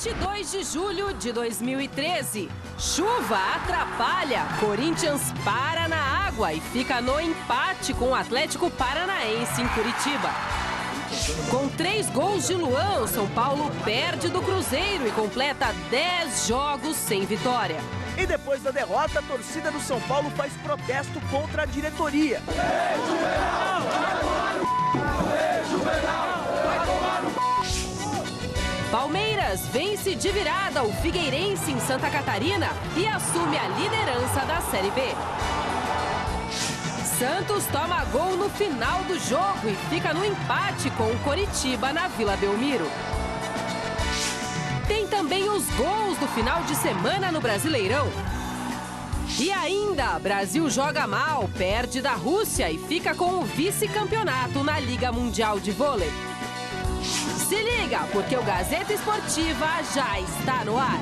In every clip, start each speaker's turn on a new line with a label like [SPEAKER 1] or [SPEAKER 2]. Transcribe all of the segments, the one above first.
[SPEAKER 1] 22 de julho de 2013. Chuva atrapalha, Corinthians para na água e fica no empate com o Atlético Paranaense em Curitiba. Com 3 gols de Luan, o São Paulo perde do Cruzeiro e completa 10 jogos sem vitória.
[SPEAKER 2] E depois da derrota, a torcida do São Paulo faz protesto contra a diretoria.
[SPEAKER 1] Palmeiras vence de virada o Figueirense em Santa Catarina e assume a liderança da Série B. Santos toma gol no final do jogo e fica no empate com o Coritiba na Vila Belmiro. Tem também os gols do final de semana no Brasileirão. E ainda, Brasil joga mal, perde da Rússia e fica com o vice-campeonato na Liga Mundial de Vôlei. Se liga, porque o Gazeta Esportiva já está no ar.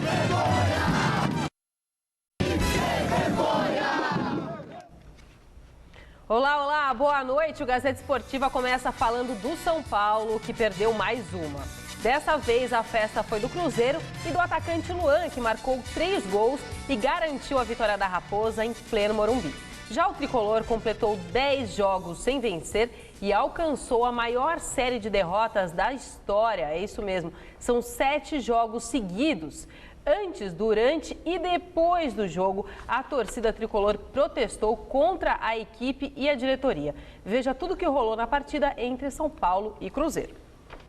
[SPEAKER 1] Olá, olá, boa noite. O Gazeta Esportiva começa falando do São Paulo, que perdeu mais uma. Dessa vez, a festa foi do Cruzeiro e do atacante Luan, que marcou 3 gols e garantiu a vitória da Raposa em pleno Morumbi. Já o tricolor completou 10 jogos sem vencer e alcançou a maior série de derrotas da história. É isso mesmo, são 7 jogos seguidos. Antes, durante e depois do jogo, a torcida tricolor protestou contra a equipe e a diretoria. Veja tudo o que rolou na partida entre São Paulo e Cruzeiro.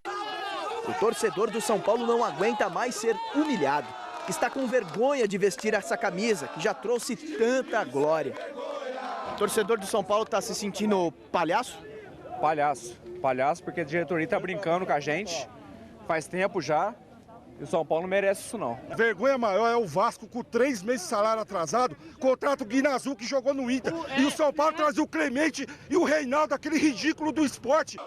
[SPEAKER 2] O torcedor do São Paulo não aguenta mais ser humilhado. Está com vergonha de vestir essa camisa, que já trouxe tanta glória. O torcedor do São Paulo está se sentindo palhaço?
[SPEAKER 3] Palhaço, porque a diretoria está brincando com a gente faz tempo já. E o São Paulo não merece isso, não.
[SPEAKER 4] Vergonha maior é o Vasco, com 3 meses de salário atrasado, contrata o Guinazu, que jogou no Inter. E o São Paulo trazia o Clemente e o Reinaldo, aquele ridículo do esporte.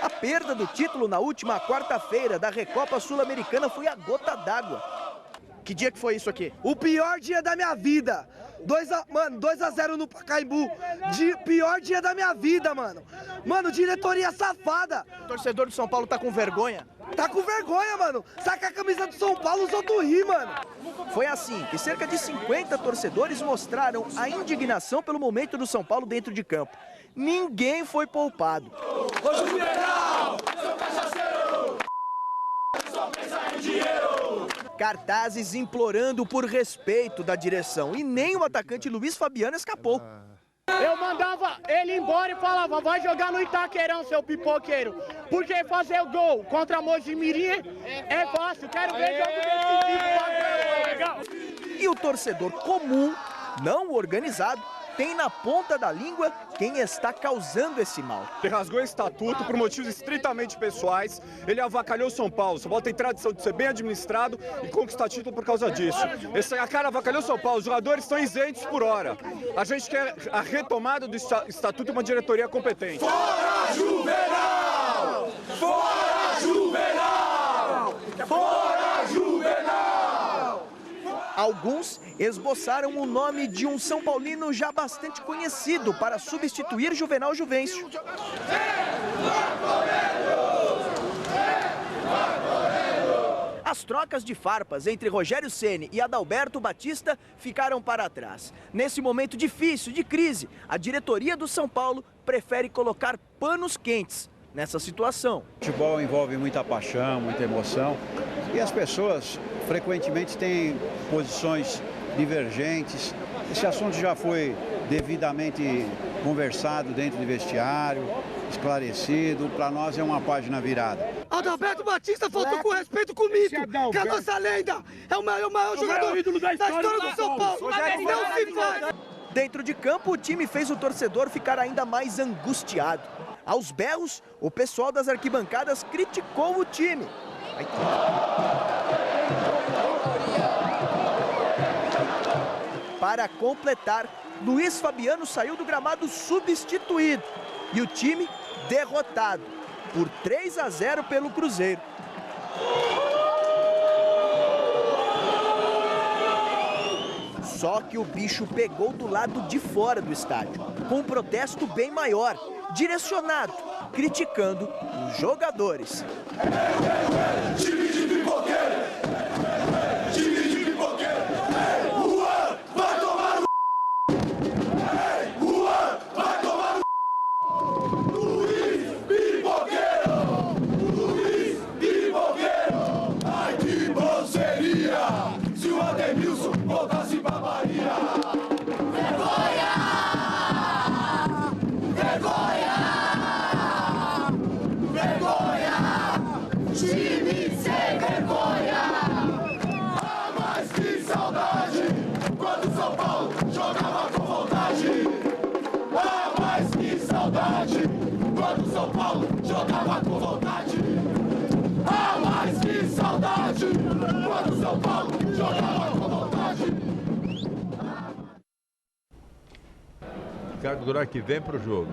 [SPEAKER 2] A perda do título na última quarta-feira da Recopa Sul-Americana foi a gota d'água. Que dia que foi isso aqui?
[SPEAKER 5] O pior dia da minha vida. 2-0 no Pacaembu. Pior dia da minha vida, mano. Mano, diretoria safada.
[SPEAKER 2] O torcedor do São Paulo tá com vergonha?
[SPEAKER 5] Tá com vergonha, mano. Saca a camisa do São Paulo, os outros ri, mano.
[SPEAKER 2] Foi assim que cerca de 50 torcedores mostraram a indignação pelo momento do São Paulo dentro de campo. Ninguém foi poupado.
[SPEAKER 6] Ô Juvenal, seu cachaceiro, só pensa em dinheiro.
[SPEAKER 2] Cartazes implorando por respeito da direção e nem o atacante Luiz Fabiano escapou.
[SPEAKER 7] Eu mandava ele embora e falava, vai jogar no Itaquerão, seu pipoqueiro. Porque fazer o gol contra a Mojimirim é fácil, quero ver jogo decisivo.
[SPEAKER 2] E o torcedor comum, não organizado, tem na ponta da língua quem está causando esse mal.
[SPEAKER 3] Ele rasgou o estatuto por motivos estritamente pessoais, ele avacalhou o São Paulo. São Paulo tem tradição de ser bem administrado e conquistar título por causa disso. Esse cara avacalhou o São Paulo, os jogadores estão isentos por hora. A gente quer a retomada do estatuto e uma diretoria competente.
[SPEAKER 6] Fora Juvenal! Fora Juvenal! Fora Juvenal!
[SPEAKER 2] Alguns esboçaram o nome de um São Paulino já bastante conhecido para substituir Juvenal Juvencio. As trocas de farpas entre Rogério Ceni e Adalberto Batista ficaram para trás. Nesse momento difícil, de crise, a diretoria do São Paulo prefere colocar panos quentes nessa situação.
[SPEAKER 8] O futebol envolve muita paixão, muita emoção e as pessoas frequentemente têm posições divergentes. Esse assunto já foi devidamente conversado dentro do vestiário, esclarecido. Para nós é uma página virada.
[SPEAKER 5] Adalberto Batista faltou com respeito comigo, que a nossa lenda é o maior jogador da história do São Paulo. Não se faz.
[SPEAKER 2] Dentro de campo, o time fez o torcedor ficar ainda mais angustiado. Aos berros, o pessoal das arquibancadas criticou o time. Para completar, Luiz Fabiano saiu do gramado substituído e o time derrotado por 3-0 pelo Cruzeiro. Só que o bicho pegou do lado de fora do estádio, com um protesto bem maior, direcionado, criticando os jogadores.
[SPEAKER 6] Time de pipoqueiro! Time de pipoqueiro! Juan, vai tomar no... Juan, vai tomar no... Luiz Pipoqueiro! Luiz Pipoqueiro! Ai, que bom seria se o Ademilson voltasse pra Bahia! Vergonha! Vergonha! Vergonha! Time sem vergonha! Ah, mas que saudade! Quando São Paulo jogava com vontade! Ah, mas que saudade! Quando São Paulo jogava com vontade! Ah, mas que saudade! Quando São Paulo jogava com vontade!
[SPEAKER 9] Ricardo Godoy que vem pro jogo.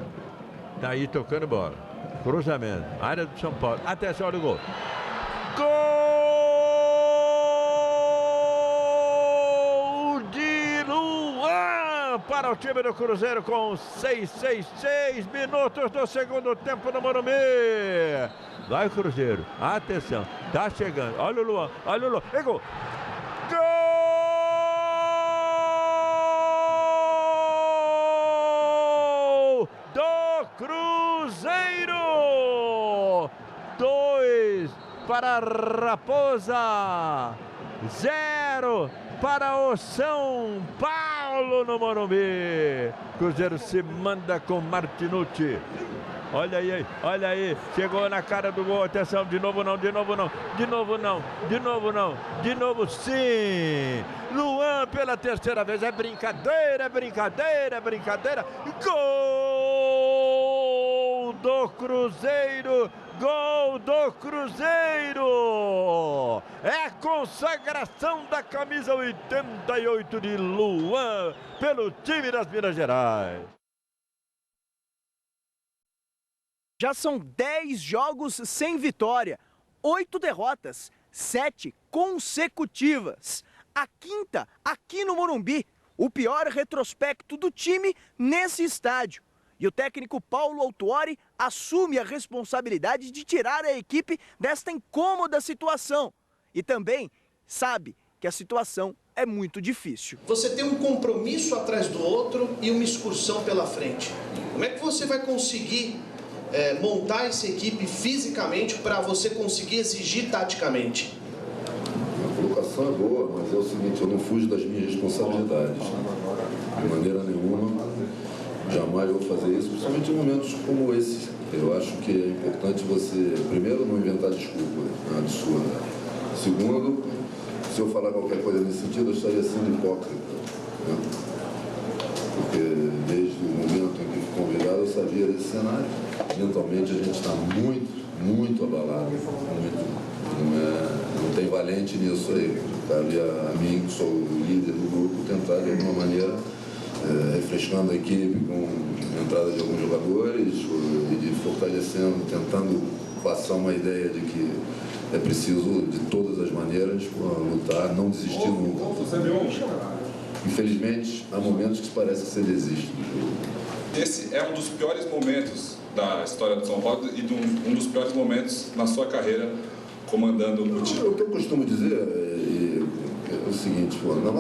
[SPEAKER 9] Tá aí tocando bola. Cruzamento. Área do São Paulo. Atenção, olha o gol. Gol de Luan para o time do Cruzeiro com 6 minutos do segundo tempo no Morumbi. Vai o Cruzeiro. Atenção. Tá chegando. Olha o Luan. Olha o Luan. É gol. Cruzeiro, 2 para a Raposa, 0 para o São Paulo no Morumbi. Cruzeiro se manda com Martinucci. Olha aí, chegou na cara do gol, atenção, de novo não, de novo não, de novo não, de novo não, de novo sim. Luan pela terceira vez, é brincadeira, é brincadeira, é brincadeira. Gol do Cruzeiro, gol do Cruzeiro. É consagração da camisa 88 de Luan pelo time das Minas Gerais.
[SPEAKER 2] Já são 10 jogos sem vitória, 8 derrotas, 7 consecutivas. A quinta aqui no Morumbi, o pior retrospecto do time nesse estádio. E o técnico Paulo Autuori assume a responsabilidade de tirar a equipe desta incômoda situação. E também sabe que a situação é muito difícil.
[SPEAKER 10] Você tem um compromisso atrás do outro e uma excursão pela frente. Como é que você vai conseguir montar essa equipe fisicamente para você conseguir exigir taticamente?
[SPEAKER 11] A colocação é boa, mas é o seguinte, eu não fujo das minhas responsabilidades. De maneira nenhuma, jamais vou fazer isso, principalmente em momentos como esse. Eu acho que é importante você, primeiro, não inventar desculpa, nada absurda. Segundo, se eu falar qualquer coisa nesse sentido, eu estaria sendo hipócrita. Né? Porque desde o momento em que fui convidado, eu sabia desse cenário. Mentalmente a gente está muito abalado, não tem valente nisso aí. Cabe a mim, que sou o líder do grupo, tentar de alguma maneira, refrescando a equipe com a entrada de alguns jogadores e de fortalecendo, tentando passar uma ideia de que é preciso de todas as maneiras lutar, não desistir nunca. Infelizmente, há momentos que parece que você desiste do jogo.
[SPEAKER 12] Esse é um dos piores momentos da história do São Paulo e um dos piores momentos na sua carreira comandando o time.
[SPEAKER 11] O que eu costumo dizer é o seguinte, pô, na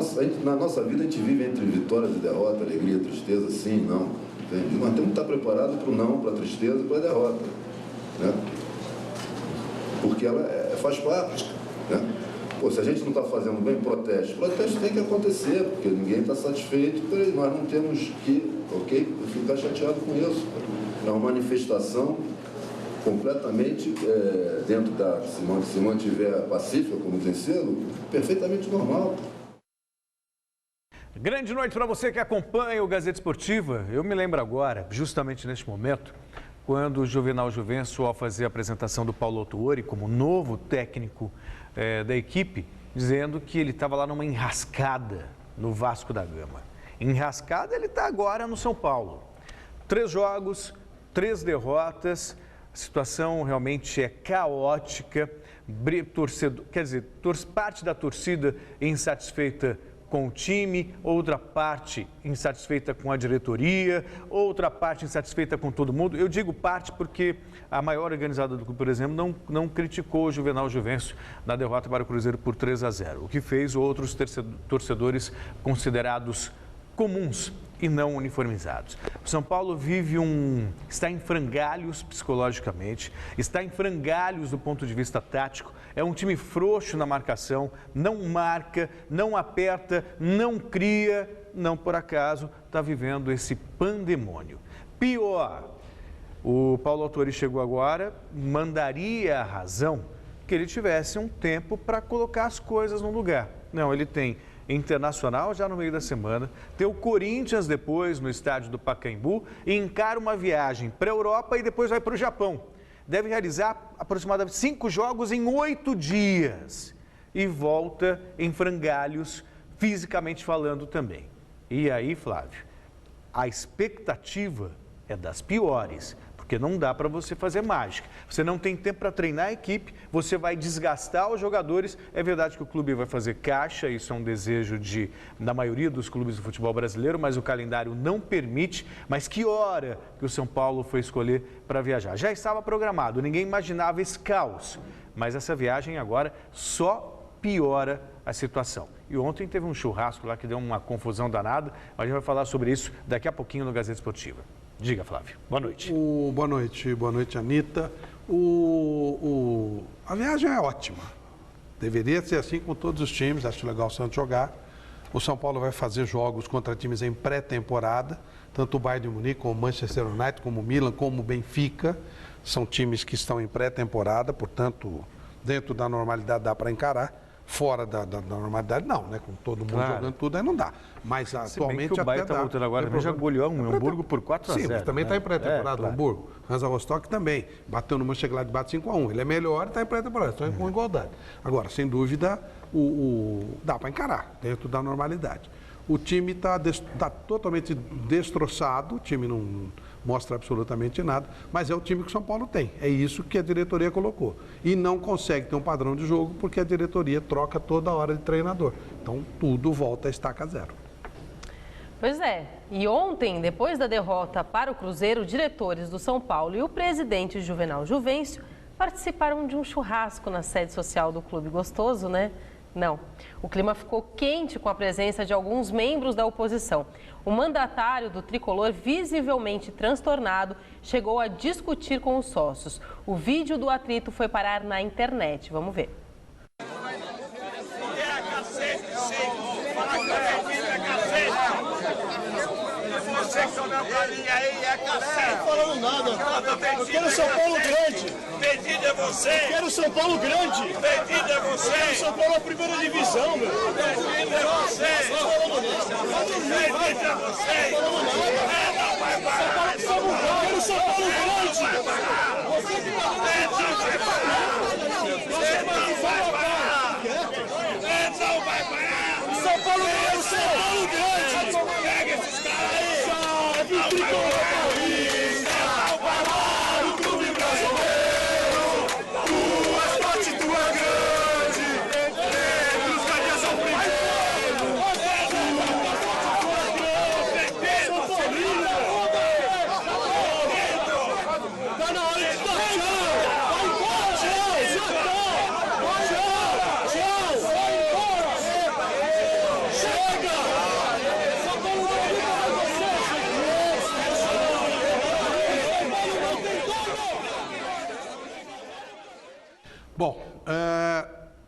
[SPEAKER 11] nossa vida a gente vive entre vitórias e derrotas, alegria, tristeza, sim e não. Entende? Mas temos que estar preparados para o não, para a tristeza e para a derrota. Né? Porque ela faz parte. Né? Pô, se a gente não está fazendo bem, protesto tem que acontecer, porque ninguém está satisfeito, nós não temos que, ficar chateado com isso. É uma manifestação completamente dentro da, se mantiver pacífica, como tem sido, perfeitamente normal.
[SPEAKER 13] Grande noite para você que acompanha o Gazeta Esportiva. Eu me lembro agora, justamente neste momento, quando o Juvenal Juvencio, ao fazer a apresentação do Paulo Autuori como novo técnico da equipe, dizendo que ele estava lá numa enrascada no Vasco da Gama. Enrascada ele está agora no São Paulo. 3 jogos, 3 derrotas, a situação realmente é caótica, parte da torcida insatisfeita com o time, outra parte insatisfeita com a diretoria, outra parte insatisfeita com todo mundo. Eu digo parte porque a maior organizada do clube, por exemplo, não criticou o Juvenal Juvencio na derrota para o Cruzeiro por 3-0, o que fez outros torcedores considerados comuns e não uniformizados. O São Paulo está em frangalhos psicologicamente, está em frangalhos do ponto de vista tático, é um time frouxo na marcação, não marca, não aperta, não cria, não por acaso está vivendo esse pandemônio. Pior, o Paulo Autori chegou agora, mandaria a razão que ele tivesse um tempo para colocar as coisas no lugar. Não, ele tem Internacional já no meio da semana, tem o Corinthians depois no estádio do Pacaembu e encara uma viagem para a Europa e depois vai para o Japão. Deve realizar aproximadamente 5 jogos em 8 dias e volta em frangalhos, fisicamente falando também. E aí, Flávio, a expectativa é das piores, porque não dá para você fazer mágica. Você não tem tempo para treinar a equipe, você vai desgastar os jogadores. É verdade que o clube vai fazer caixa, isso é um desejo da maioria dos clubes do futebol brasileiro, mas o calendário não permite. Mas que hora que o São Paulo foi escolher para viajar? Já estava programado, ninguém imaginava esse caos, mas essa viagem agora só piora a situação. E ontem teve um churrasco lá que deu uma confusão danada, mas a gente vai falar sobre isso daqui a pouquinho no Gazeta Esportiva. Diga, Flávio. Boa noite.
[SPEAKER 14] Boa noite, Anitta. A viagem é ótima. Deveria ser assim com todos os times, acho legal o Santos jogar. O São Paulo vai fazer jogos contra times em pré-temporada, tanto o Bayern de Munique, como o Manchester United, como o Milan, como o Benfica. São times que estão em pré-temporada, portanto, dentro da normalidade dá para encarar. Fora da normalidade, não, né? Com todo mundo jogando tudo, aí não dá. Mas atualmente
[SPEAKER 13] que o Bayern está voltando agora, já goleou o Hamburgo por 4-0.
[SPEAKER 14] Sim, mas também está em pré-temporada, o Hamburgo. Hansa Rostock também. Bateu no Mönchengladbach 5-1. Ele é melhor e está em pré-temporada, estão com igualdade. Agora, sem dúvida, dá para encarar, dentro da normalidade. O time está totalmente destroçado, o time não mostra absolutamente nada, mas é o time que o São Paulo tem. É isso que a diretoria colocou. E não consegue ter um padrão de jogo porque a diretoria troca toda hora de treinador. Então, tudo volta a estaca zero.
[SPEAKER 1] Pois é. E ontem, depois da derrota para o Cruzeiro, diretores do São Paulo e o presidente Juvenal Juvencio participaram de um churrasco na sede social do clube. Gostoso, né? Não. O clima ficou quente com a presença de alguns membros da oposição. O mandatário do tricolor, visivelmente transtornado, chegou a discutir com os sócios. O vídeo do atrito foi parar na internet. Vamos ver.
[SPEAKER 6] Você que tomou carinha aí, é cacete. Não tô falando nada. Eu quero São Paulo grande. Vendido é você. Eu quero São Paulo grande. Vendido é você. Eu quero São Paulo a primeira divisão, meu. Vendido é você. Vendido é você. Não vai parar. Eu quero São Paulo grande. Você que não vai parar. Você não vai parar. Não vai parar. São Paulo grande. São Paulo grande. Pega esses caras aí. Tricolor paulista, vai lá no clube brasileiro, tua sorte, tua grande, os caras são primeiro, tá na hora de dar tchau, vai embora, tchau, vai embora, chega, São Paulo vai embora você.
[SPEAKER 14] Bom,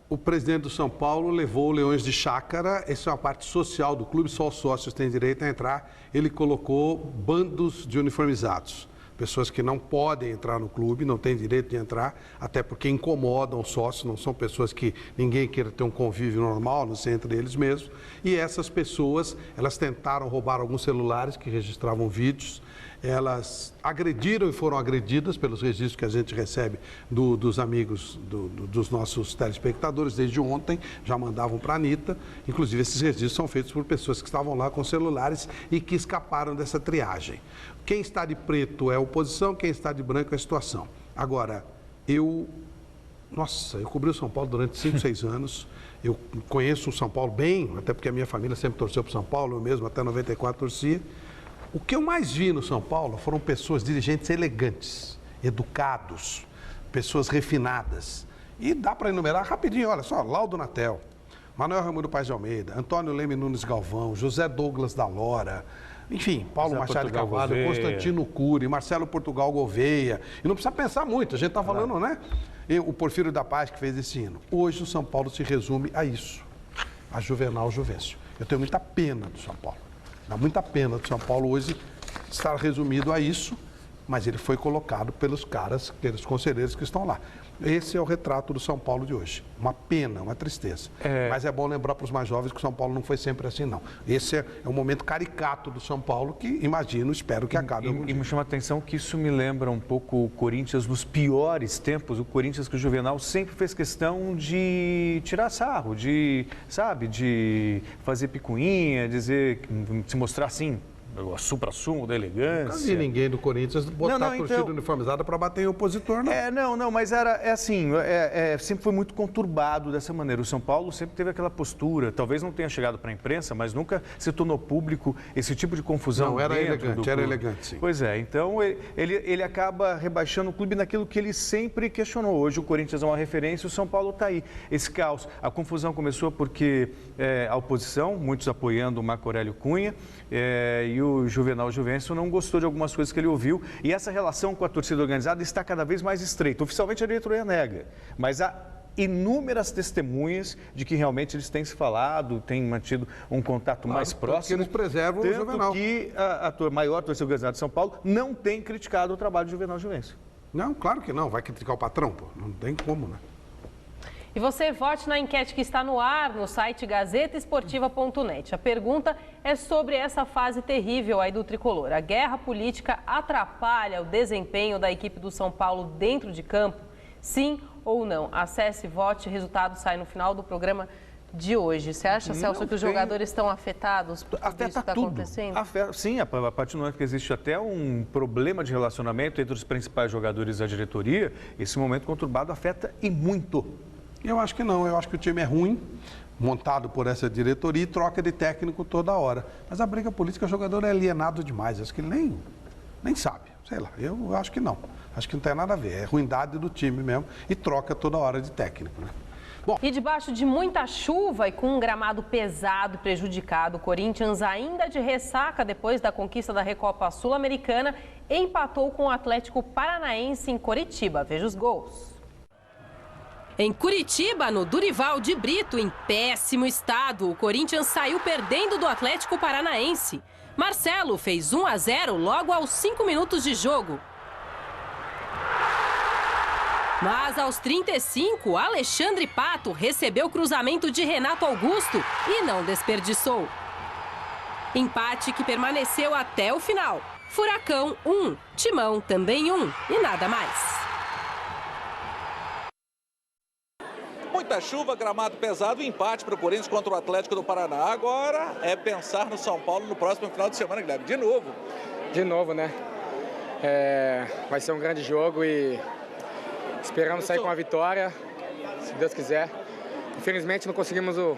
[SPEAKER 14] o presidente do São Paulo levou o Leões de Chácara, essa é uma parte social do clube, só os sócios têm direito a entrar. Ele colocou bandos de uniformizados, pessoas que não podem entrar no clube, não têm direito de entrar, até porque incomodam os sócios, não são pessoas que ninguém queira ter um convívio normal, não sei, entre eles mesmos. E essas pessoas, elas tentaram roubar alguns celulares que registravam vídeos, elas agrediram e foram agredidas pelos registros que a gente recebe dos amigos dos nossos telespectadores desde ontem, já mandavam para a Anitta. Inclusive, esses registros são feitos por pessoas que estavam lá com celulares e que escaparam dessa triagem. Quem está de preto é a oposição, quem está de branco é a situação. Agora, eu Nossa, eu cobri o São Paulo durante 5, 6 anos. Eu conheço o São Paulo bem, até porque a minha família sempre torceu para o São Paulo, eu mesmo até 94 torcia. O que eu mais vi no São Paulo foram pessoas, dirigentes elegantes, educados, pessoas refinadas. E dá para enumerar rapidinho, olha só, Laudo Natel, Manuel Raimundo Paz de Almeida, Antônio Leme Nunes Galvão, José Douglas da Lora, enfim, Paulo Machado de Carvalho, Constantino Cury, Marcelo Portugal Gouveia. E não precisa pensar muito, a gente está falando, né? O Porfírio da Paz que fez esse hino. Hoje o São Paulo se resume a isso, a Juvenal Juvencio. Eu tenho muita pena do São Paulo. Dá muita pena do São Paulo hoje estar resumido a isso, mas ele foi colocado pelos caras, pelos conselheiros que estão lá. Esse é o retrato do São Paulo de hoje. Uma pena, uma tristeza. Mas é bom lembrar para os mais jovens que o São Paulo não foi sempre assim, não. Esse é um momento caricato do São Paulo que, imagino, espero que acabe algum dia.
[SPEAKER 13] E me chama a atenção que isso me lembra um pouco o Corinthians nos piores tempos, o Corinthians que o Juvenal sempre fez questão de tirar sarro, de fazer picuinha, se mostrar assim, o supra-sumo da elegância.
[SPEAKER 14] Nunca vi ninguém do Corinthians botar a torcida uniformizada para bater em opositor, não.
[SPEAKER 13] Mas sempre foi muito conturbado dessa maneira. O São Paulo sempre teve aquela postura, talvez não tenha chegado para a imprensa, mas nunca se tornou público esse tipo de confusão.
[SPEAKER 14] Não, era elegante, sim.
[SPEAKER 13] Pois é, então ele acaba rebaixando o clube naquilo que ele sempre questionou. Hoje o Corinthians é uma referência, o São Paulo está aí. Esse caos, a confusão começou porque a oposição, muitos apoiando o Marco Aurélio Cunha, e o Juvenal Juvencio não gostou de algumas coisas que ele ouviu, e essa relação com a torcida organizada está cada vez mais estreita. Oficialmente a diretoria nega, mas há inúmeras testemunhas de que realmente eles têm se falado, têm mantido um contato mais próximo.
[SPEAKER 14] Que eles preservam o Juvenal.
[SPEAKER 13] Tanto que a maior torcida organizada de São Paulo não tem criticado o trabalho do Juvenal Juvencio.
[SPEAKER 14] Não, claro que não. Vai criticar o patrão, pô. Não tem como, né?
[SPEAKER 1] E você vote na enquete que está no ar no site gazetaesportiva.net. A pergunta é sobre essa fase terrível aí do tricolor. A guerra política atrapalha o desempenho da equipe do São Paulo dentro de campo? Sim ou não? Acesse, vote, o resultado sai no final do programa de hoje. Você acha, Celso, que os jogadores estão afetados por tudo isso que está acontecendo?
[SPEAKER 13] Sim, a partir do momento que existe até um problema de relacionamento entre os principais jogadores da diretoria, esse momento conturbado afeta e muito.
[SPEAKER 14] Eu acho que não, eu acho que o time é ruim, montado por essa diretoria e troca de técnico toda hora. Mas a briga política, o jogador é alienado demais, acho que ele nem sabe, sei lá, eu acho que não. Acho que não tem nada a ver, é ruindade do time mesmo e troca toda hora de técnico, né?
[SPEAKER 1] Bom. E debaixo de muita chuva e com um gramado pesado e prejudicado, o Corinthians, ainda de ressaca depois da conquista da Recopa Sul-Americana, empatou com o Atlético Paranaense em Coritiba. Veja os gols. Em Curitiba, no Durival de Brito, em péssimo estado, o Corinthians saiu perdendo do Atlético Paranaense. Marcelo fez 1-0 logo aos 5 minutos de jogo. Mas aos 35, Alexandre Pato recebeu o cruzamento de Renato Augusto e não desperdiçou. Empate que permaneceu até o final. Furacão 1, Timão também 1 e nada mais.
[SPEAKER 15] Muita chuva, gramado pesado, empate para o Corinthians contra o Atlético do Paraná. Agora é pensar no São Paulo no próximo final de semana, Guilherme. De novo.
[SPEAKER 16] De novo, né? Vai ser um grande jogo e esperamos sair com a vitória, se Deus quiser. Infelizmente não conseguimos o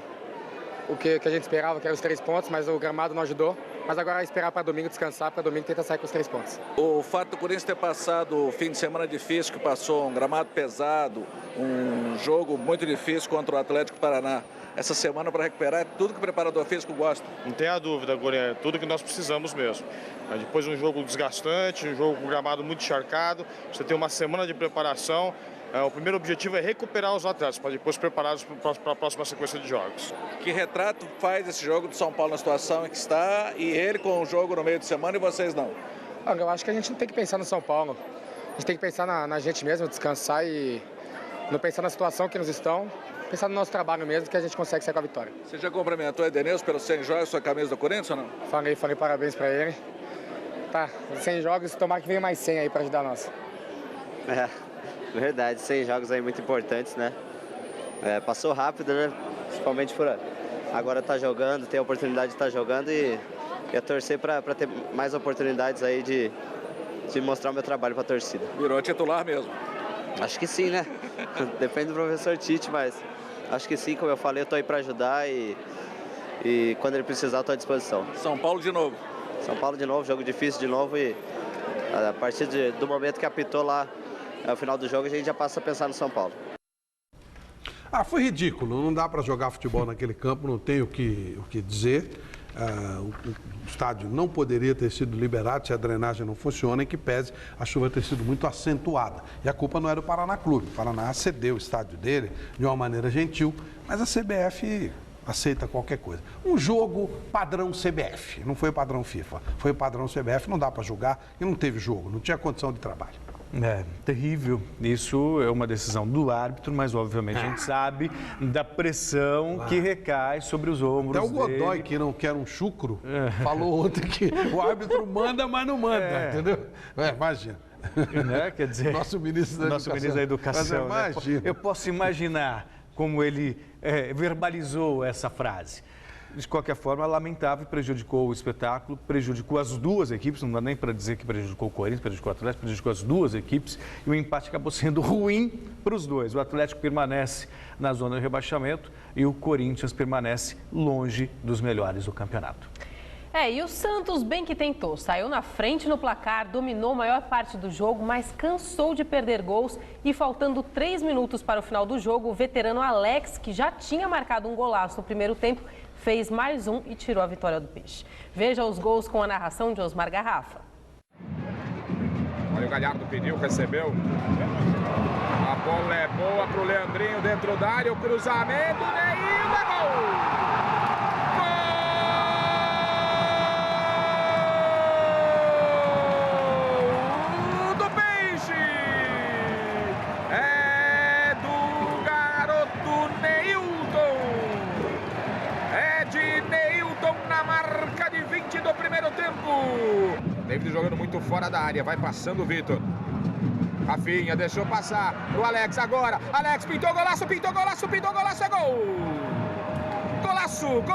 [SPEAKER 16] que a gente esperava, que era os 3 pontos, mas o gramado não ajudou. Mas agora é esperar para domingo, descansar, para domingo tentar sair com os 3 pontos.
[SPEAKER 15] O fato do Corinthians ter passado o fim de semana difícil, que passou um gramado pesado, um jogo muito difícil contra o Atlético Paraná, essa semana para recuperar é tudo que o preparador físico gosta.
[SPEAKER 17] Não tenha dúvida, Gorinha, é tudo que nós precisamos mesmo. Mas depois de um jogo desgastante, um jogo com gramado muito encharcado, você tem uma semana de preparação. O primeiro objetivo é recuperar os atletas, para depois prepará-los para a próxima sequência de jogos.
[SPEAKER 15] Que retrato faz esse jogo do São Paulo na situação em que está, e ele com o jogo no meio de semana e vocês não?
[SPEAKER 16] Eu acho que a gente não tem que pensar no São Paulo. A gente tem que pensar na gente mesmo, descansar e não pensar na situação que nos estão, pensar no nosso trabalho mesmo, que a gente consegue sair com a vitória.
[SPEAKER 15] Você já cumprimentou o Edenilson pelos 100 jogos, sua camisa do Corinthians ou não?
[SPEAKER 16] Falei parabéns para ele. Tá, 100 jogos, tomara que venha mais 100 aí para ajudar nós.
[SPEAKER 18] Verdade, 100 jogos aí muito importantes, né? Passou rápido, né? Principalmente por agora tá jogando, tem a oportunidade de estar jogando e torcer para ter mais oportunidades aí de mostrar o meu trabalho para a torcida.
[SPEAKER 15] Virou titular mesmo.
[SPEAKER 18] Acho que sim, né? Depende do professor Tite, mas acho que sim, como eu falei, eu estou aí para ajudar e quando ele precisar, eu estou à disposição.
[SPEAKER 15] São Paulo de novo.
[SPEAKER 18] São Paulo de novo, jogo difícil de novo e a partir do momento que apitou lá no final do jogo, a gente já passa a pensar no São Paulo.
[SPEAKER 14] Foi ridículo, não dá para jogar futebol naquele campo, não tem o que dizer. O estádio não poderia ter sido liberado se a drenagem não funciona, em que pese a chuva ter sido muito acentuada. E a culpa não era do Paraná Clube. O Paraná cedeu o estádio dele de uma maneira gentil, mas a CBF aceita qualquer coisa. Um jogo padrão CBF, não foi padrão FIFA, foi padrão CBF, não dá para julgar e não teve jogo, não tinha condição de trabalho.
[SPEAKER 13] Terrível. Isso é uma decisão do árbitro, mas obviamente a gente sabe da pressão que recai sobre os ombros
[SPEAKER 14] Até o Godoy,
[SPEAKER 13] dele.
[SPEAKER 14] que não quer um chucro, falou ontem que o árbitro manda, mas não manda, entendeu? Imagina.
[SPEAKER 13] Quer dizer,
[SPEAKER 14] nosso ministro da
[SPEAKER 13] Educação.
[SPEAKER 14] Mas imagina.
[SPEAKER 13] Eu posso imaginar como ele verbalizou essa frase. De qualquer forma, lamentável, prejudicou o espetáculo, prejudicou as duas equipes, não dá nem para dizer que prejudicou o Corinthians, prejudicou o Atlético, prejudicou as duas equipes e o empate acabou sendo ruim para os dois. O Atlético permanece na zona de rebaixamento e o Corinthians permanece longe dos melhores do campeonato.
[SPEAKER 1] E o Santos bem que tentou, saiu na frente no placar, dominou a maior parte do jogo, mas cansou de perder gols e faltando 3 minutos para o final do jogo, o veterano Alex, que já tinha marcado um golaço no primeiro tempo, fez mais um e tirou a vitória do Peixe. Veja os gols com a narração de Osmar Garrafa.
[SPEAKER 19] Olha, o Galhardo pediu, recebeu. A bola é boa para o Leandrinho dentro da área, o cruzamento, Neil, é gol! Do primeiro tempo. David jogando muito fora da área, vai passando o Vitor. Rafinha deixou passar o Alex agora. Alex pintou golaço, pintou golaço, pintou golaço, é gol! Golaço, gol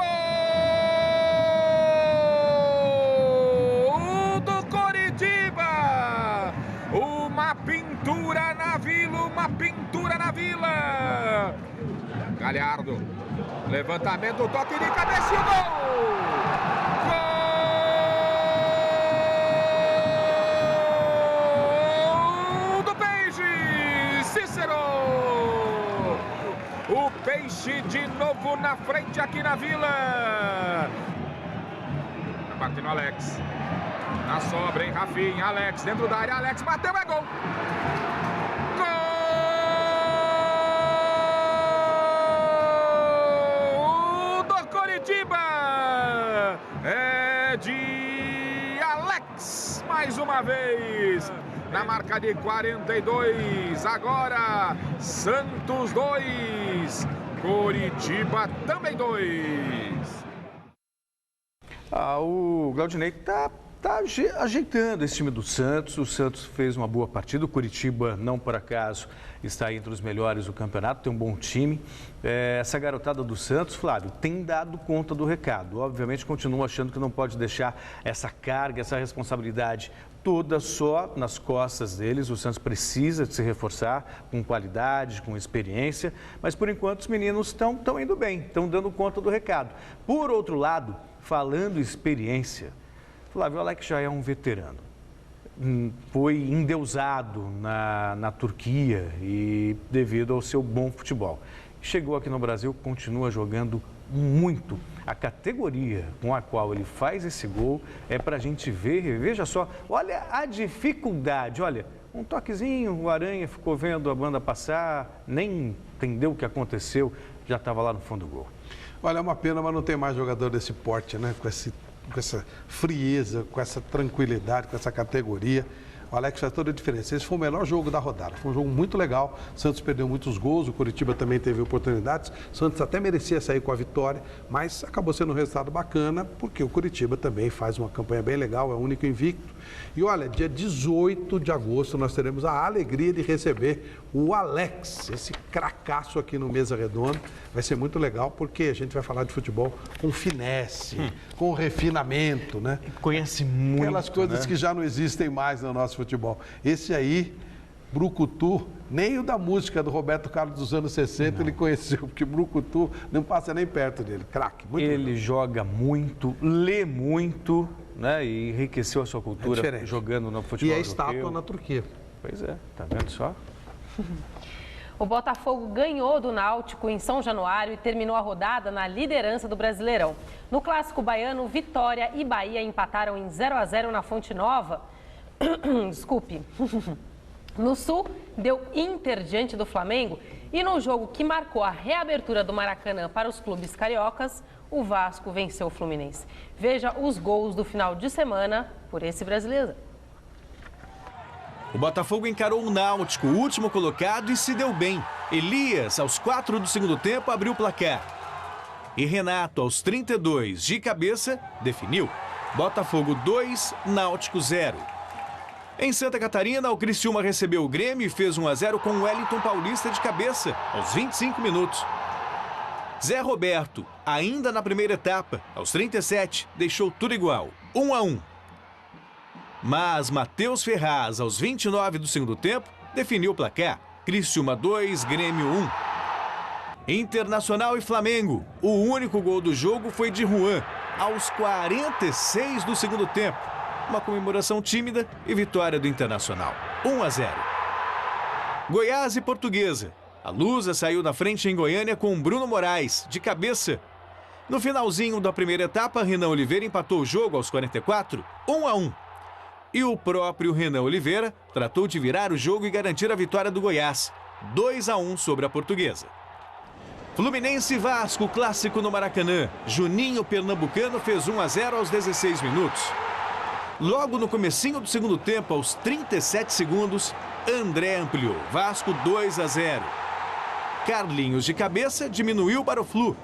[SPEAKER 19] do Coritiba! Uma pintura na Vila, uma pintura na Vila. Galhardo, levantamento, toque de cabeça e o gol! O Peixe de novo na frente aqui na Vila. Bate no Alex. Na sobra, hein, Rafinha. Alex dentro da área. Alex bateu, é gol. Gol do Coritiba. É de Alex. Mais uma vez. Na marca de 42, agora Santos 2, Coritiba também 2.
[SPEAKER 13] O Glaudinei está ajeitando esse time do Santos. O Santos fez uma boa partida, o Coritiba, não por acaso, está entre os melhores do campeonato, tem um bom time. Essa garotada do Santos, Flávio, tem dado conta do recado. Obviamente, continua achando que não pode deixar essa carga, essa responsabilidade toda só nas costas deles. O Santos precisa de se reforçar com qualidade, com experiência, mas por enquanto os meninos estão indo bem, estão dando conta do recado. Por outro lado, falando experiência, Flávio, Alex já é um veterano. Foi endeusado na Turquia e devido ao seu bom futebol. Chegou aqui no Brasil, continua jogando muito. A categoria com a qual ele faz esse gol é para a gente ver. Veja só, olha a dificuldade. Olha, um toquezinho, o Aranha ficou vendo a banda passar, nem entendeu o que aconteceu, já estava lá no fundo do gol.
[SPEAKER 14] Olha, é uma pena, mas não tem mais jogador desse porte, né? Com essa frieza, com essa tranquilidade, com essa categoria. O Alex faz toda a diferença. Esse foi o melhor jogo da rodada. Foi um jogo muito legal. O Santos perdeu muitos gols, o Coritiba também teve oportunidades. O Santos até merecia sair com a vitória, mas acabou sendo um resultado bacana, porque o Coritiba também faz uma campanha bem legal, é o único invicto. E olha, dia 18 de agosto nós teremos a alegria de receber o Alex, esse cracaço aqui no Mesa Redonda. Vai ser muito legal, porque a gente vai falar de futebol com finesse, com refinamento, né?
[SPEAKER 13] Conhece muito,
[SPEAKER 14] aquelas coisas, né, que já não existem mais no nosso futebol. Esse aí brucutu, nem o da música do Roberto Carlos dos anos 60 ele conheceu, porque brucutu não passa nem perto dele. Craque, muito
[SPEAKER 13] Ele
[SPEAKER 14] legal.
[SPEAKER 13] joga muito, lê muito, né? E enriqueceu a sua cultura jogando no futebol
[SPEAKER 14] E é
[SPEAKER 13] europeu.
[SPEAKER 14] estátua na Turquia.
[SPEAKER 13] Pois é, tá vendo só?
[SPEAKER 1] O Botafogo ganhou do Náutico em São Januário e terminou a rodada na liderança do Brasileirão. No Clássico Baiano, Vitória e Bahia empataram em 0-0 na Fonte Nova. Desculpe. No Sul, deu Inter diante do Flamengo. E no jogo que marcou a reabertura do Maracanã para os clubes cariocas, o Vasco venceu o Fluminense. Veja os gols do final de semana por esse brasileiro.
[SPEAKER 20] O Botafogo encarou o Náutico, o último colocado, e se deu bem. Elias, aos 4 do segundo tempo, abriu o placar. E Renato, aos 32, de cabeça, definiu. Botafogo 2, Náutico 0. Em Santa Catarina, o Criciúma recebeu o Grêmio e fez 1-0 com o Wellington Paulista de cabeça, aos 25 minutos. Zé Roberto, ainda na primeira etapa, aos 37, deixou tudo igual, 1-1. Mas Matheus Ferraz, aos 29 do segundo tempo, definiu o placar. Criciúma 2, Grêmio 1. Internacional e Flamengo. O único gol do jogo foi de Juan, aos 46 do segundo tempo. Uma comemoração tímida e vitória do Internacional, 1-0. Goiás e Portuguesa. A Lusa saiu na frente em Goiânia com Bruno Moraes, de cabeça. No finalzinho da primeira etapa, Renan Oliveira empatou o jogo aos 44, 1-1. E o próprio Renan Oliveira tratou de virar o jogo e garantir a vitória do Goiás, 2-1 sobre a Portuguesa. Fluminense e Vasco, clássico no Maracanã. Juninho Pernambucano fez 1-0 aos 16 minutos. Logo no comecinho do segundo tempo, aos 37 segundos, André ampliou. Vasco 2-0. Carlinhos de cabeça diminuiu para o Flu.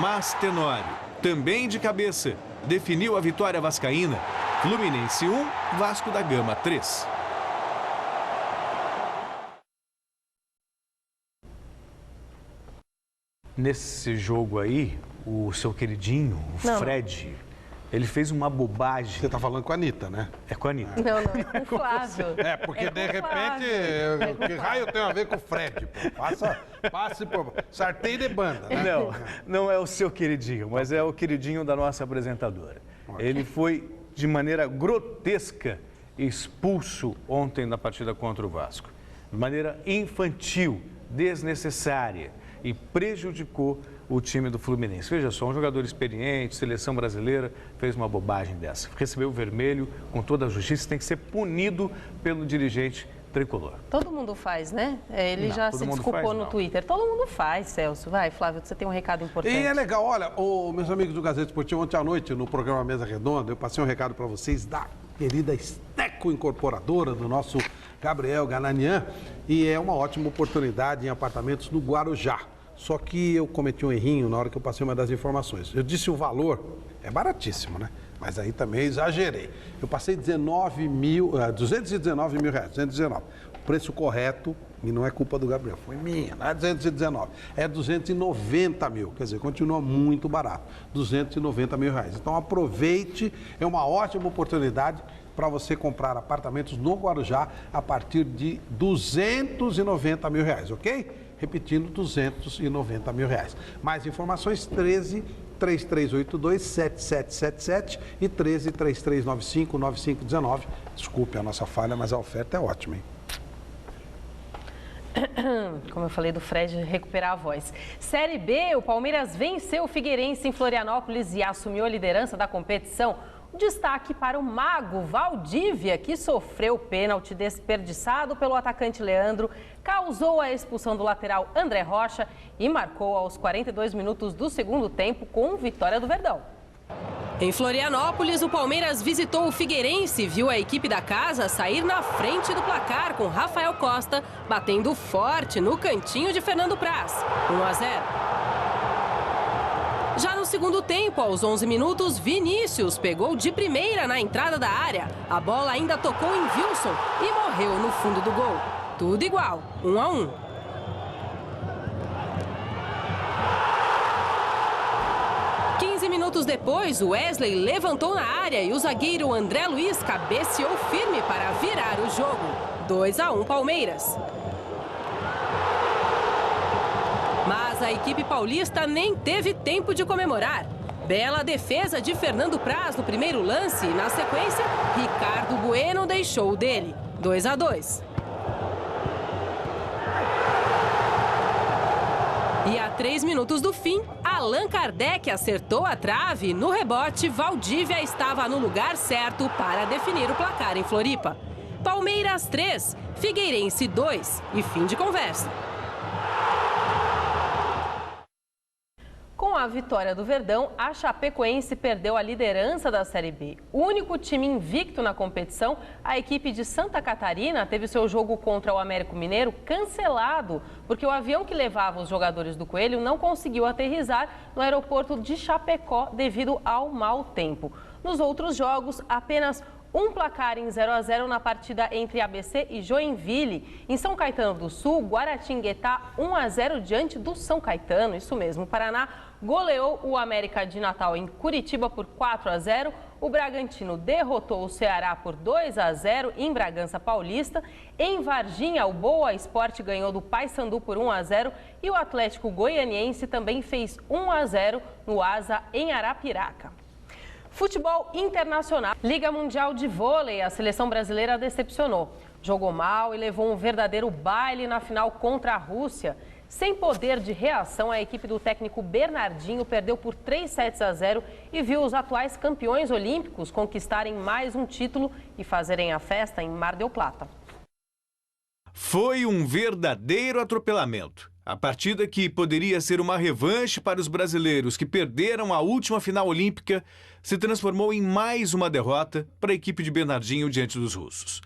[SPEAKER 20] Mas Tenório, também de cabeça, definiu a vitória vascaína. Fluminense 1, Vasco da Gama 3.
[SPEAKER 13] Nesse jogo aí, o seu queridinho, o Fred, ele fez uma bobagem.
[SPEAKER 14] Você tá falando com a Anitta, né?
[SPEAKER 13] É com a Anitta.
[SPEAKER 1] Não, é com o Flávio.
[SPEAKER 14] É, porque de repente, que raio tem a ver com o Fred? Pô? Passe por sarteio de banda, né?
[SPEAKER 13] Não é o seu queridinho, mas é o queridinho da nossa apresentadora. Ele foi, de maneira grotesca, expulso ontem na partida contra o Vasco. De maneira infantil, desnecessária, e prejudicou o time do Fluminense. Veja só, um jogador experiente, seleção brasileira, fez uma bobagem dessa. Recebeu o vermelho com toda a justiça, tem que ser punido pelo dirigente tricolor.
[SPEAKER 1] Todo mundo faz, né? Ele
[SPEAKER 13] Não,
[SPEAKER 1] já
[SPEAKER 13] todo
[SPEAKER 1] se
[SPEAKER 13] mundo
[SPEAKER 1] desculpou
[SPEAKER 13] faz,
[SPEAKER 1] no
[SPEAKER 13] não.
[SPEAKER 1] Twitter. Todo mundo faz, Celso. Vai, Flávio, você tem um recado importante.
[SPEAKER 14] E é legal, olha, meus amigos do Gazeta Esportiva, ontem à noite, no programa Mesa Redonda, eu passei um recado para vocês da querida Esteco Incorporadora, do nosso Gabriel Gananian, e é uma ótima oportunidade em apartamentos no Guarujá. Só que eu cometi um errinho na hora que eu passei uma das informações. Eu disse o valor, é baratíssimo, né? Mas aí também exagerei. Eu passei 219 mil reais, 219. O preço correto, e não é culpa do Gabriel, foi minha, não é 219, é 290 mil, quer dizer, continua muito barato, 290 mil reais. Então aproveite, é uma ótima oportunidade para você comprar apartamentos no Guarujá a partir de 290 mil reais, ok? Repetindo, 290 mil reais. Mais informações, 13-3382-7777 e 13-3395-9519. Desculpe a nossa falha, mas a oferta é ótima, hein?
[SPEAKER 1] Como eu falei do Fred, recuperar a voz. Série B, o Palmeiras venceu o Figueirense em Florianópolis e assumiu a liderança da competição. Destaque para o mago Valdívia, que sofreu pênalti desperdiçado pelo atacante Leandro, causou a expulsão do lateral André Rocha e marcou aos 42 minutos do segundo tempo com vitória do Verdão. Em Florianópolis, o Palmeiras visitou o Figueirense e viu a equipe da casa sair na frente do placar com Rafael Costa batendo forte no cantinho de Fernando Praz, 1-0. Já no segundo tempo, aos 11 minutos, Vinícius pegou de primeira na entrada da área. A bola ainda tocou em Wilson e morreu no fundo do gol. Tudo igual, 1-1. Minutos depois, o Wesley levantou na área e o zagueiro André Luiz cabeceou firme para virar o jogo. 2-1 Palmeiras. Mas a equipe paulista nem teve tempo de comemorar. Bela defesa de Fernando Praz no primeiro lance e, na sequência, Ricardo Bueno deixou o dele. 2-2. E a 3 minutos do fim, Allan Kardec acertou a trave. No rebote, Valdívia estava no lugar certo para definir o placar em Floripa. Palmeiras 3, Figueirense 2 e fim de conversa. Com a vitória do Verdão, a Chapecoense perdeu a liderança da Série B. O único time invicto na competição, a equipe de Santa Catarina teve seu jogo contra o Américo Mineiro cancelado, porque o avião que levava os jogadores do Coelho não conseguiu aterrissar no aeroporto de Chapecó devido ao mau tempo. Nos outros jogos, apenas um placar em 0-0 na partida entre ABC e Joinville. Em São Caetano do Sul, Guaratinguetá 1-0 diante do São Caetano. Isso mesmo, o Paraná goleou o América de Natal em Curitiba por 4-0. O Bragantino derrotou o Ceará por 2-0 em Bragança Paulista. Em Varginha, o Boa Esporte ganhou do Paysandu por 1-0 e o Atlético Goianiense também fez 1-0 no Asa em Arapiraca. Futebol internacional. Liga Mundial de Vôlei, a seleção brasileira decepcionou. Jogou mal e levou um verdadeiro baile na final contra a Rússia. Sem poder de reação, a equipe do técnico Bernardinho perdeu por 3-0 e viu os atuais campeões olímpicos conquistarem mais um título e fazerem a festa em Mar del Plata.
[SPEAKER 20] Foi um verdadeiro atropelamento. A partida que poderia ser uma revanche para os brasileiros que perderam a última final olímpica se transformou em mais uma derrota para a equipe de Bernardinho diante dos russos.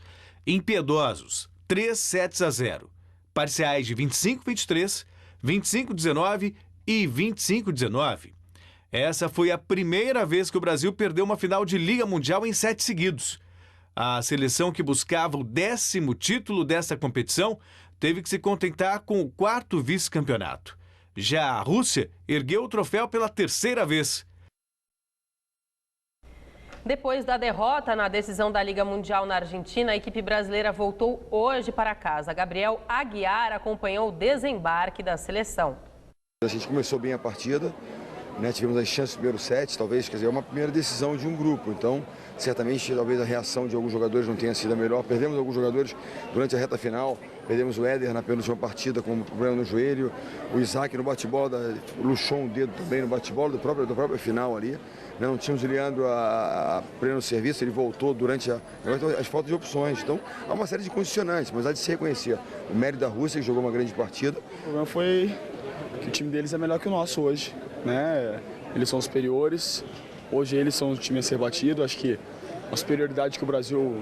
[SPEAKER 20] Impiedosos, 3-0. Parciais de 25-23, 25-19 e 25-19. Essa foi a primeira vez que o Brasil perdeu uma final de Liga Mundial em 7 seguidos. A seleção que buscava o 10º título desta competição teve que se contentar com o 4º vice-campeonato. Já a Rússia ergueu o troféu pela 3ª vez.
[SPEAKER 1] Depois da derrota na decisão da Liga Mundial na Argentina, a equipe brasileira voltou hoje para casa. Gabriel Aguiar acompanhou o desembarque da seleção.
[SPEAKER 21] A gente começou bem a partida, né? Tivemos as chances do primeiro set, talvez, quer dizer, é uma primeira decisão de um grupo. Então, certamente, talvez a reação de alguns jogadores não tenha sido a melhor. Perdemos alguns jogadores durante a reta final. Perdemos o Éder na penúltima partida com um problema no joelho. O Isaac no bate-bola, luxou um dedo também no bate-bola da própria final ali. Não tínhamos o Leandro a pleno serviço, ele voltou durante as faltas de opções. Então, há uma série de condicionantes, mas há de se reconhecer o mérito da Rússia, que jogou uma grande partida.
[SPEAKER 22] O problema foi que o time deles é melhor que o nosso hoje, né? Eles são superiores, hoje eles são o time a ser batido. Acho que a superioridade que o Brasil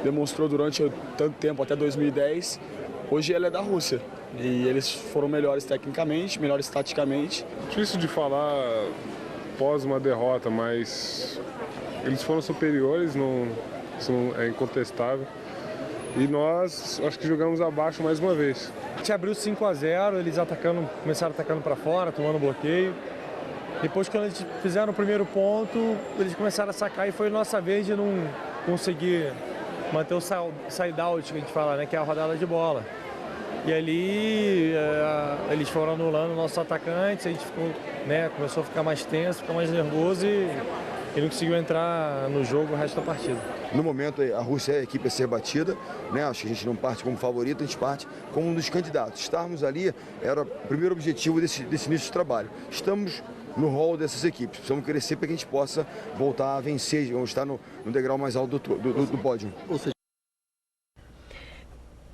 [SPEAKER 22] demonstrou durante tanto tempo, até 2010, hoje ela é da Rússia. E eles foram melhores tecnicamente, melhores taticamente.
[SPEAKER 23] Difícil de falar após uma derrota, mas eles foram superiores, isso é incontestável. E nós, acho que jogamos abaixo mais uma vez.
[SPEAKER 24] A gente abriu 5-0, eles começaram atacando para fora, tomando bloqueio. Depois, quando eles fizeram o primeiro ponto, eles começaram a sacar e foi nossa vez de não conseguir manter o side-out, que a gente fala, né, que é a rodada de bola. E ali eles foram anulando nossos atacantes, a gente ficou, né, começou a ficar mais tenso, ficar mais nervoso e não conseguiu entrar no jogo o resto da partida.
[SPEAKER 21] No momento, a Rússia é a equipe a ser batida, né? Acho que a gente não parte como favorito, a gente parte como um dos candidatos. Estarmos ali era o primeiro objetivo desse início de trabalho. Estamos no hall dessas equipes, precisamos crescer para que a gente possa voltar a vencer, vamos estar no degrau mais alto do pódio.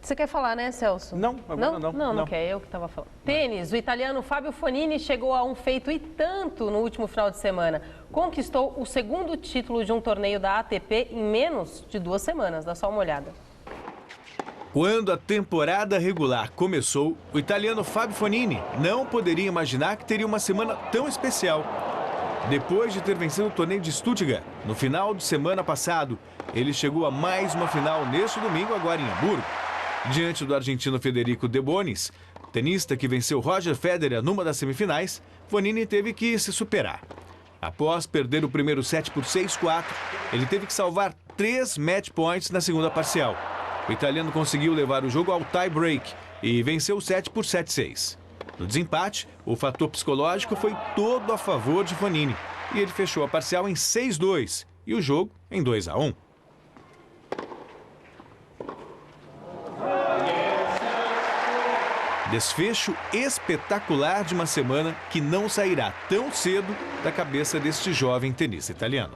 [SPEAKER 1] Você quer falar, né, Celso?
[SPEAKER 13] Não, agora não.
[SPEAKER 1] Não quer, eu que estava falando. Tênis, o italiano Fábio Fonini chegou a um feito e tanto no último final de semana. Conquistou o 2º título de um torneio da ATP em menos de 2 semanas. Dá só uma olhada.
[SPEAKER 20] Quando a temporada regular começou, o italiano Fábio Fonini não poderia imaginar que teria uma semana tão especial. Depois de ter vencido o torneio de Stuttgart, no final de semana passado, ele chegou a mais uma final neste domingo, agora em Hamburgo. Diante do argentino Federico De Bonis, tenista que venceu Roger Federer numa das semifinais, Fonini teve que se superar. Após perder o primeiro set por 6-4, ele teve que salvar 3 match points na segunda parcial. O italiano conseguiu levar o jogo ao tie-break e venceu o set por 7-6. No desempate, o fator psicológico foi todo a favor de Fognini e ele fechou a parcial em 6-2 e o jogo em 2-1. Desfecho espetacular de uma semana que não sairá tão cedo da cabeça deste jovem tenista italiano.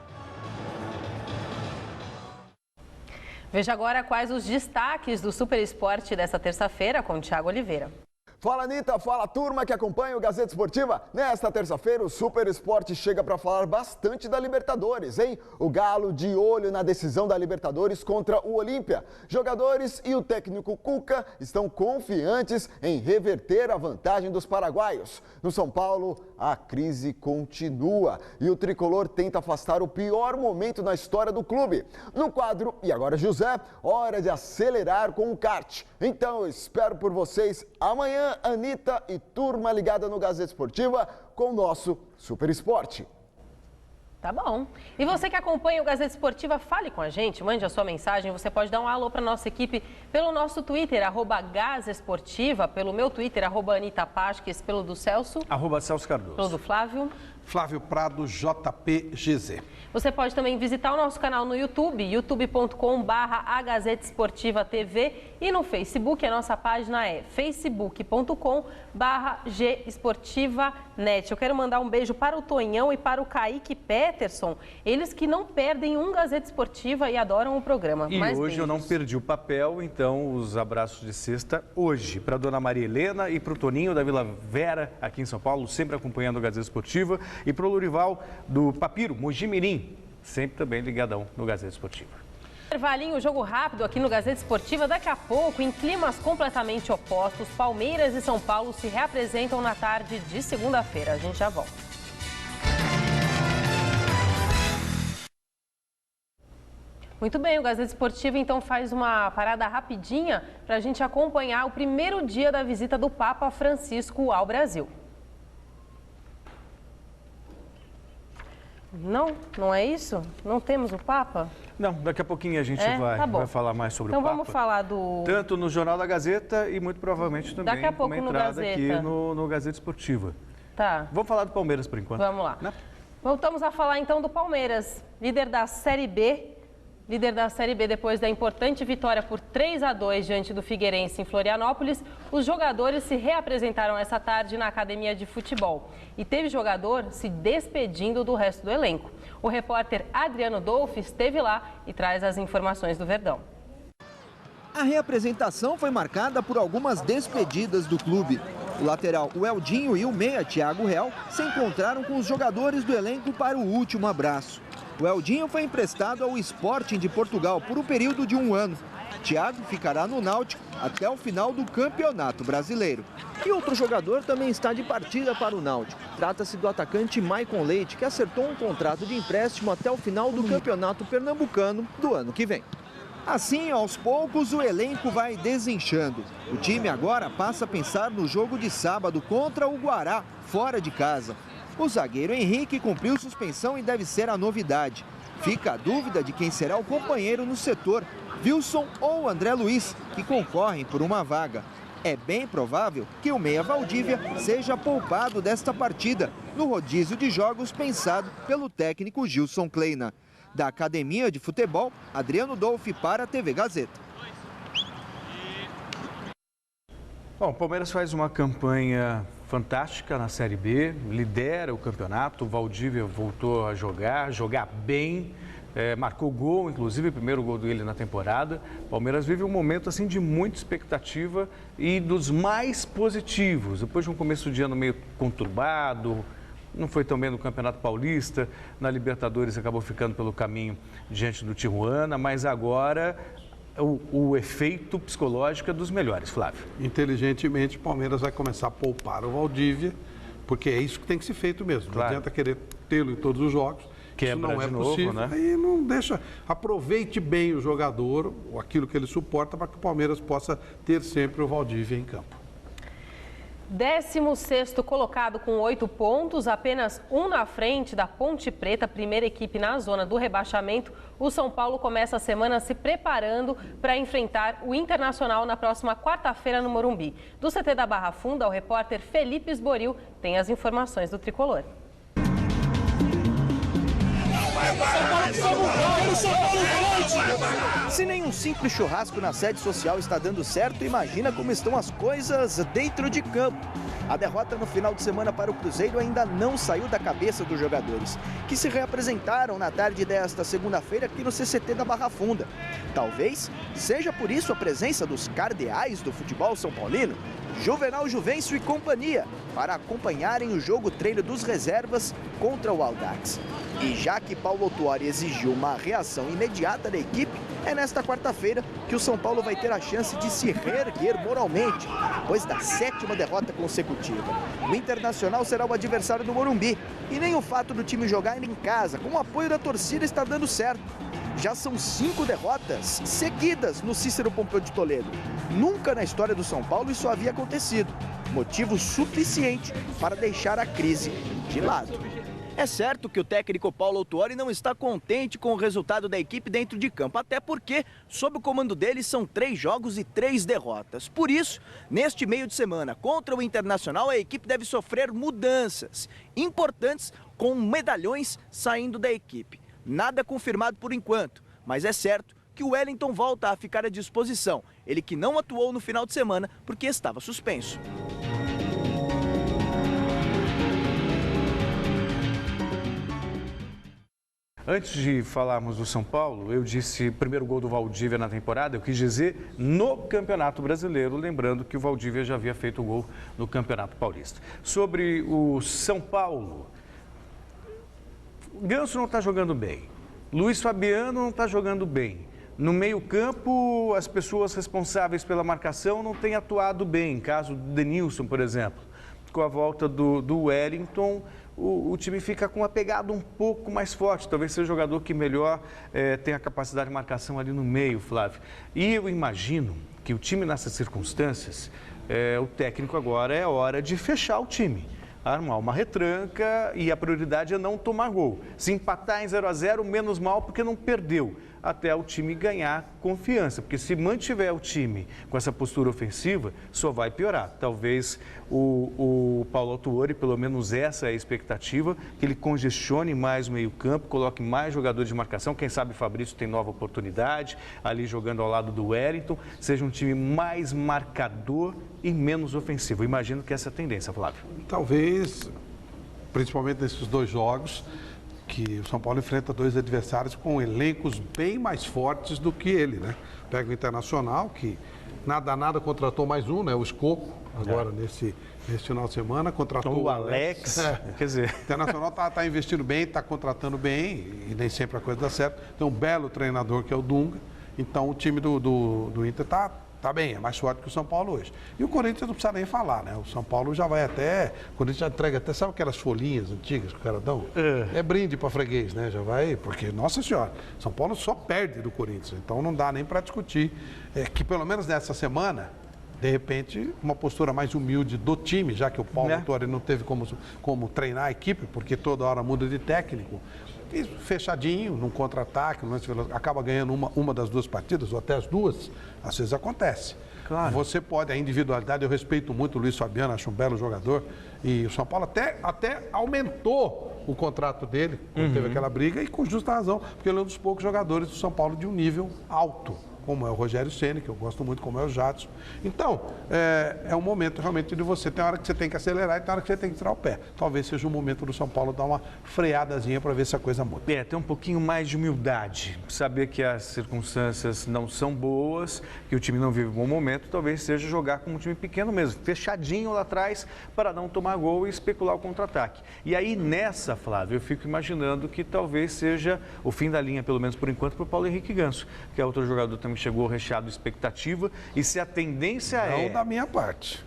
[SPEAKER 1] Veja agora quais os destaques do Super Esporte dessa terça-feira com o Thiago Oliveira.
[SPEAKER 3] Fala, Anitta. Fala, turma que acompanha o Gazeta Esportiva. Nesta terça-feira, o Super Esporte chega para falar bastante da Libertadores, hein? O Galo de olho na decisão da Libertadores contra o Olímpia. Jogadores e o técnico Cuca estão confiantes em reverter a vantagem dos paraguaios. No São Paulo, a crise continua e o tricolor tenta afastar o pior momento na história do clube. No quadro E Agora José, hora de acelerar com o kart. Então, eu espero por vocês amanhã. Anitta e turma ligada no Gazeta Esportiva com o nosso Super Esporte.
[SPEAKER 1] Tá bom. E você que acompanha o Gazeta Esportiva, fale com a gente, mande a sua mensagem. Você pode dar um alô para nossa equipe pelo nosso Twitter, @Gazesportiva, pelo meu Twitter, @Anitta Pasques, pelo do Celso,
[SPEAKER 13] @Celso Cardoso,
[SPEAKER 1] pelo do Flávio,
[SPEAKER 14] Flávio Prado, JPGZ.
[SPEAKER 1] Você pode também visitar o nosso canal no YouTube, youtube.com/A Gazeta Esportiva TV, e no Facebook a nossa página é facebook.com/G Esportiva Net. Eu quero mandar um beijo para o Tonhão e para o Kaique Peterson, eles que não perdem um Gazeta Esportiva e adoram o programa.
[SPEAKER 13] E
[SPEAKER 1] Mais
[SPEAKER 13] hoje
[SPEAKER 1] beijos.
[SPEAKER 13] eu não perdi o papel, então os abraços de sexta hoje para a dona Maria Helena e para o Toninho da Vila Vera, aqui em São Paulo, sempre acompanhando o Gazeta Esportiva, e para o Lurival do Papiro, Mojimirim, sempre também ligadão no Gazeta Esportiva.
[SPEAKER 1] Intervalinho, jogo rápido aqui no Gazeta Esportiva. Daqui a pouco, em climas completamente opostos, Palmeiras e São Paulo se reapresentam na tarde de segunda-feira. A gente já volta. Muito bem, o Gazeta Esportiva então faz uma parada rapidinha para a gente acompanhar o primeiro dia da visita do Papa Francisco ao Brasil. Não é isso? Não temos o Papa?
[SPEAKER 13] Não, daqui a pouquinho a gente vai falar mais sobre
[SPEAKER 1] então
[SPEAKER 13] o Papa.
[SPEAKER 1] Então vamos falar do...
[SPEAKER 13] Tanto no Jornal da Gazeta e muito provavelmente também
[SPEAKER 1] daqui a pouco
[SPEAKER 13] uma entrada aqui no Gazeta Esportiva.
[SPEAKER 1] Tá.
[SPEAKER 13] Vamos falar do Palmeiras por enquanto.
[SPEAKER 1] Vamos lá. Voltamos a falar então do Palmeiras, líder da Série B. Líder da Série B, depois da importante vitória por 3-2 diante do Figueirense em Florianópolis, os jogadores se reapresentaram essa tarde na academia de futebol. E teve jogador se despedindo do resto do elenco. O repórter Adriano Dolfi esteve lá e traz as informações do Verdão.
[SPEAKER 2] A reapresentação foi marcada por algumas despedidas do clube. O lateral Eldinho e o meia Thiago Real se encontraram com os jogadores do elenco para o último abraço. O Eldinho foi emprestado ao Sporting de Portugal por um período de 1 ano. Thiago ficará no Náutico até o final do Campeonato Brasileiro. E outro jogador também está de partida para o Náutico. Trata-se do atacante Maicon Leite, que acertou um contrato de empréstimo até o final do Campeonato Pernambucano do ano que vem. Assim, aos poucos, o elenco vai desinchando. O time agora passa a pensar no jogo de sábado contra o Guará, fora de casa. O zagueiro Henrique cumpriu suspensão e deve ser a novidade. Fica a dúvida de quem será o companheiro no setor, Wilson ou André Luiz, que concorrem por uma vaga. É bem provável que o meia Valdívia seja poupado desta partida, no rodízio de jogos pensado pelo técnico Gilson Kleina. Da Academia de Futebol, Adriano Dolfi para a TV Gazeta.
[SPEAKER 13] Bom, o Palmeiras faz uma campanha fantástica na Série B, lidera o campeonato, o Valdívia voltou a jogar bem, marcou gol, inclusive o primeiro gol dele na temporada. O Palmeiras vive um momento assim de muita expectativa e dos mais positivos, depois de um começo de ano meio conturbado, não foi tão bem no Campeonato Paulista, na Libertadores acabou ficando pelo caminho diante do Tijuana, mas agora o efeito psicológico é dos melhores, Flávio.
[SPEAKER 14] Inteligentemente, o Palmeiras vai começar a poupar o Valdívia, porque é isso que tem que ser feito mesmo. Claro. Não adianta querer tê-lo em todos os jogos.
[SPEAKER 13] Quebra
[SPEAKER 14] isso não é
[SPEAKER 13] novo,
[SPEAKER 14] possível.
[SPEAKER 13] Né?
[SPEAKER 14] Aí não deixa. Aproveite bem o jogador, aquilo que ele suporta, para que o Palmeiras possa ter sempre o Valdívia em campo.
[SPEAKER 1] 16º colocado com 8 pontos, apenas um na frente da Ponte Preta, primeira equipe na zona do rebaixamento. O São Paulo começa a semana se preparando para enfrentar o Internacional na próxima quarta-feira no Morumbi. Do CT da Barra Funda, o repórter Felipe Esboril tem as informações do tricolor.
[SPEAKER 2] Se nem um simples churrasco na sede social está dando certo, imagina como estão as coisas dentro de campo. A derrota no final de semana para o Cruzeiro ainda não saiu da cabeça dos jogadores, que se reapresentaram na tarde desta segunda-feira aqui no CCT da Barra Funda. Talvez seja por isso a presença dos cardeais do futebol são paulino, Juvenal Juvencio e companhia, para acompanharem o jogo treino dos reservas contra o Audax. E já que Paulo Autuori exigiu uma reação imediata da equipe, é nesta quarta-feira que o São Paulo vai ter a chance de se reerguer moralmente, depois da 7ª derrota consecutiva. O Internacional será o adversário do Morumbi, e nem o fato do time jogar em casa, com o apoio da torcida, está dando certo. Já são 5 derrotas seguidas no Cícero Pompeu de Toledo. Nunca na história do São Paulo isso havia acontecido. Motivo suficiente para deixar a crise de lado. É certo que o técnico Paulo Autuori não está contente com o resultado da equipe dentro de campo, até porque, sob o comando dele, são 3 jogos e 3 derrotas. Por isso, neste meio de semana, contra o Internacional, a equipe deve sofrer mudanças importantes com medalhões saindo da equipe. Nada confirmado por enquanto, mas é certo que o Wellington volta a ficar à disposição. Ele que não atuou no final de semana porque estava suspenso.
[SPEAKER 13] Antes de falarmos do São Paulo, eu disse primeiro gol do Valdívia na temporada, eu quis dizer no Campeonato Brasileiro, lembrando que o Valdívia já havia feito o gol no Campeonato Paulista. Sobre o São Paulo, Ganso não está jogando bem, Luiz Fabiano não está jogando bem. No meio-campo, as pessoas responsáveis pela marcação não têm atuado bem, caso do Denilson, por exemplo. Com a volta do Wellington, o time fica com uma pegada um pouco mais forte. Talvez seja o jogador que melhor tenha capacidade de marcação ali no meio, Flávio. E eu imagino que o time nessas circunstâncias, o técnico agora é hora de fechar o time. Armar uma retranca e a prioridade é não tomar gol. Se empatar em 0-0, menos mal porque não perdeu. Até o time ganhar confiança, porque se mantiver o time com essa postura ofensiva, só vai piorar. Talvez o Paulo Autuori, pelo menos essa é a expectativa, que ele congestione mais o meio-campo, coloque mais jogadores de marcação, quem sabe Fabrício tem nova oportunidade, ali jogando ao lado do Wellington, seja um time mais marcador e menos ofensivo. Imagino que essa é a tendência, Flávio.
[SPEAKER 14] Talvez, principalmente nesses 2 jogos, que o São Paulo enfrenta 2 adversários com elencos bem mais fortes do que ele, né? Pega o Internacional, que nada contratou mais um, né? O Escoco, agora nesse final de semana, contratou
[SPEAKER 13] o Alex. Quer dizer,
[SPEAKER 14] o Internacional está investindo bem, está contratando bem, e nem sempre a coisa dá certo. Tem um belo treinador que é o Dunga, então o time do Inter está bem, é mais forte que o São Paulo hoje. E o Corinthians não precisa nem falar, né? O São Paulo já vai até... O Corinthians já entrega até, sabe aquelas folhinhas antigas que o cara dão? É brinde para freguês, né? Já vai, porque, nossa senhora, São Paulo só perde do Corinthians, então não dá nem para discutir. Que pelo menos nessa semana, de repente, uma postura mais humilde do time, já que o Paulo Autuori não teve como treinar a equipe, porque toda hora muda de técnico. E fechadinho, num contra-ataque, acaba ganhando uma das 2 partidas, ou até as 2, às vezes acontece. Claro. Você pode, a individualidade, eu respeito muito o Luiz Fabiano, acho um belo jogador, e o São Paulo até aumentou o contrato dele, quando teve aquela briga, e com justa razão, porque ele é um dos poucos jogadores do São Paulo de um nível alto, como é o Rogério Ceni, que eu gosto muito, como é o Jadson. Então, é um momento realmente de você, tem hora que você tem que acelerar e tem hora que você tem que tirar o pé. Talvez seja o momento do São Paulo dar uma freadazinha para ver se a coisa muda.
[SPEAKER 13] Ter um pouquinho mais de humildade, saber que as circunstâncias não são boas, que o time não vive um bom momento, talvez seja jogar como um time pequeno mesmo, fechadinho lá atrás, para não tomar gol e especular o contra-ataque. E aí nessa, Flávio, eu fico imaginando que talvez seja o fim da linha, pelo menos por enquanto, para o Paulo Henrique Ganso, que é outro jogador também chegou recheado de expectativa, e se a tendência
[SPEAKER 14] Não da minha parte.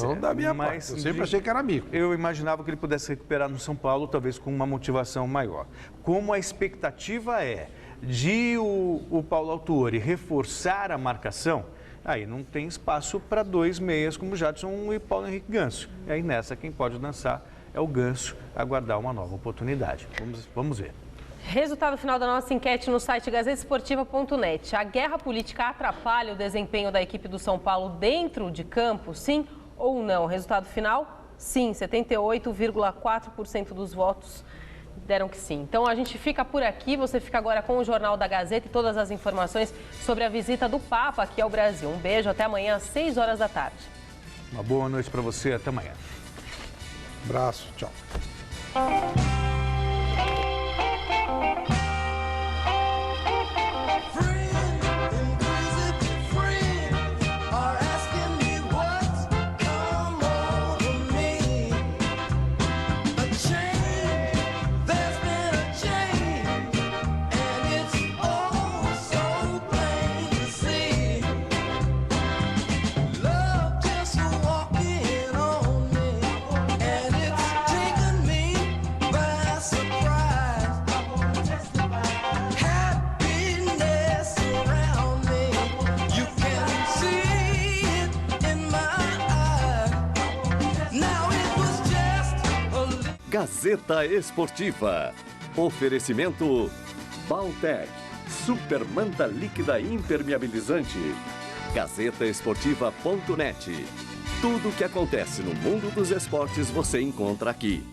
[SPEAKER 13] Não
[SPEAKER 14] da minha parte. Eu sempre achei que era amigo.
[SPEAKER 13] Eu imaginava que ele pudesse recuperar no São Paulo, talvez com uma motivação maior. Como a expectativa é de o Paulo Autuori reforçar a marcação, aí não tem espaço para 2 meias como Jadson e Paulo Henrique Ganso. E aí nessa quem pode dançar é o Ganso, aguardar uma nova oportunidade. Vamos ver.
[SPEAKER 1] Resultado final da nossa enquete no site gazetesportiva.net. A guerra política atrapalha o desempenho da equipe do São Paulo dentro de campo, sim ou não? Resultado final, sim. 78,4% dos votos deram que sim. Então a gente fica por aqui, você fica agora com o Jornal da Gazeta e todas as informações sobre a visita do Papa aqui ao Brasil. Um beijo, até amanhã às 6 horas da tarde.
[SPEAKER 13] Uma boa noite para você, até amanhã.
[SPEAKER 14] Abraço, tchau.
[SPEAKER 4] Gazeta Esportiva. Oferecimento Baltec, super manta líquida impermeabilizante. GazetaEsportiva.net. Tudo o que acontece no mundo dos esportes você encontra aqui.